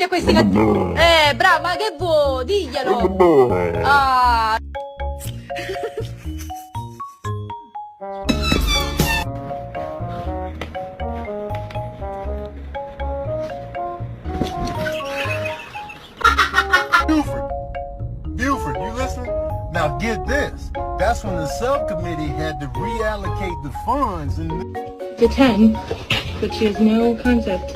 davanti a questi cattivi. Bravo, ma che vuoi? Diglielo. Ah. Buford, you listen? Now get this. That's when the subcommittee had to reallocate the funds and... The 10, but she has no concept